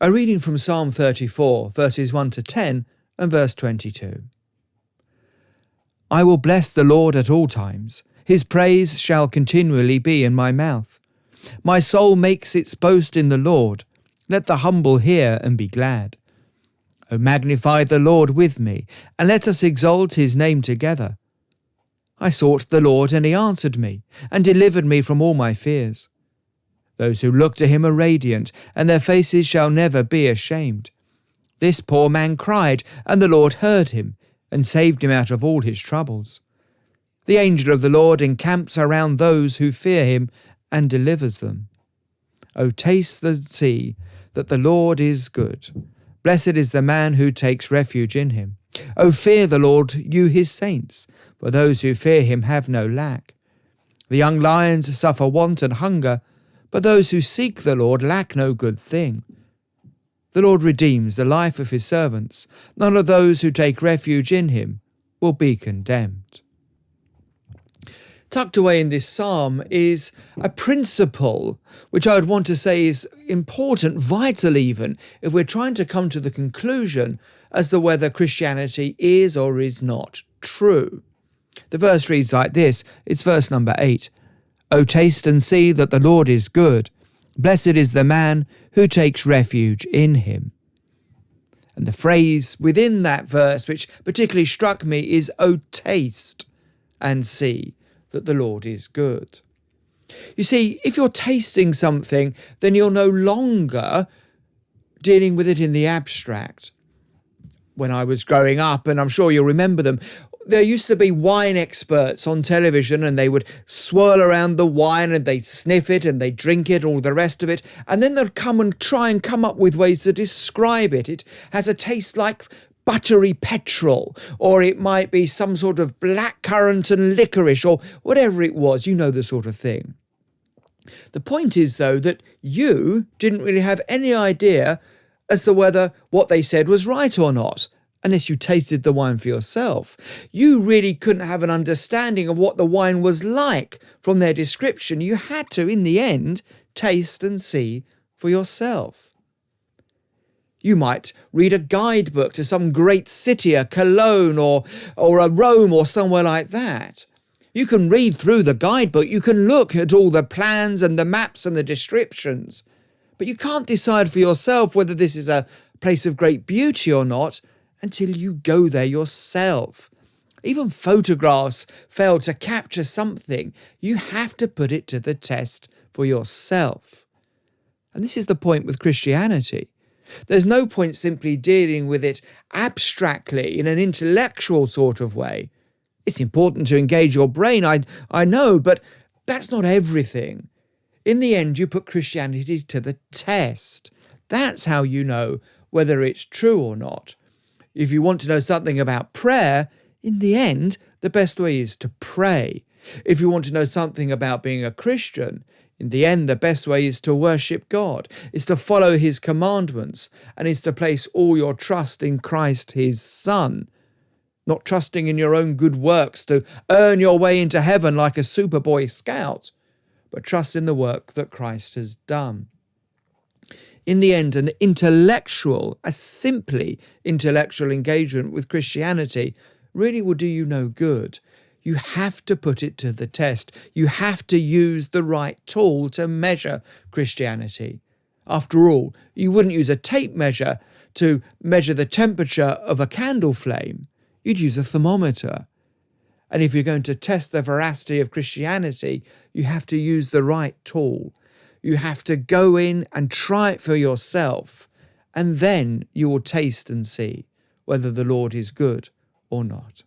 A reading from Psalm 34, verses 1 to 10 and verse 22. I will bless the Lord at all times. His praise shall continually be in my mouth. My soul makes its boast in the Lord. Let the humble hear and be glad. O magnify the Lord with me, and let us exalt his name together. I sought the Lord, and he answered me, and delivered me from all my fears. Those who look to him are radiant, and their faces shall never be ashamed. This poor man cried, and the Lord heard him, and saved him out of all his troubles. The angel of the Lord encamps around those who fear him, and delivers them. O taste and see that the Lord is good. Blessed is the man who takes refuge in him. O fear the Lord, you his saints, for those who fear him have no lack. The young lions suffer want and hunger, but those who seek the Lord lack no good thing. The Lord redeems the life of his servants. None of those who take refuge in him will be condemned. Tucked away in this psalm is a principle which I would want to say is important, vital even, if we're trying to come to the conclusion as to whether Christianity is or is not true. The verse reads like this. It's verse number 8. O taste and see that the Lord is good. Blessed is the man who takes refuge in him. And the phrase within that verse, which particularly struck me, is O taste and see that the Lord is good. You see, if you're tasting something, then you're no longer dealing with it in the abstract. When I was growing up, and I'm sure you'll remember them, there used to be wine experts on television, and they would swirl around the wine and they'd sniff it and they'd drink it, all the rest of it, and then they'd come and try and come up with ways to describe it. It has a taste like buttery petrol, or it might be some sort of blackcurrant and licorice, or whatever it was, you know, the sort of thing. The point is, though, that you didn't really have any idea as to whether what they said was right or not, unless you tasted the wine for yourself. You really couldn't have an understanding of what the wine was like from their description. You had to, in the end, taste and see for yourself. You might read a guidebook to some great city, a Cologne or a Rome or somewhere like that. You can read through the guidebook, you can look at all the plans and the maps and the descriptions, but you can't decide for yourself whether this is a place of great beauty or not until you go there yourself. Even photographs fail to capture something. You have to put it to the test for yourself. And this is the point with Christianity. There's no point simply dealing with it abstractly in an intellectual sort of way. It's important to engage your brain, I know, but that's not everything. In the end, you put Christianity to the test. That's how you know whether it's true or not. If you want to know something about prayer, in the end, the best way is to pray. If you want to know something about being a Christian, in the end, the best way is to worship God, is to follow his commandments, and is to place all your trust in Christ, his Son, not trusting in your own good works to earn your way into heaven like a super Boy Scout, but trust in the work that Christ has done. In the end, a simply intellectual engagement with Christianity really will do you no good. You have to put it to the test. You have to use the right tool to measure Christianity. After all, you wouldn't use a tape measure to measure the temperature of a candle flame. You'd use a thermometer. And if you're going to test the veracity of Christianity, you have to use the right tool. You have to go in and try it for yourself, and then you will taste and see whether the Lord is good or not.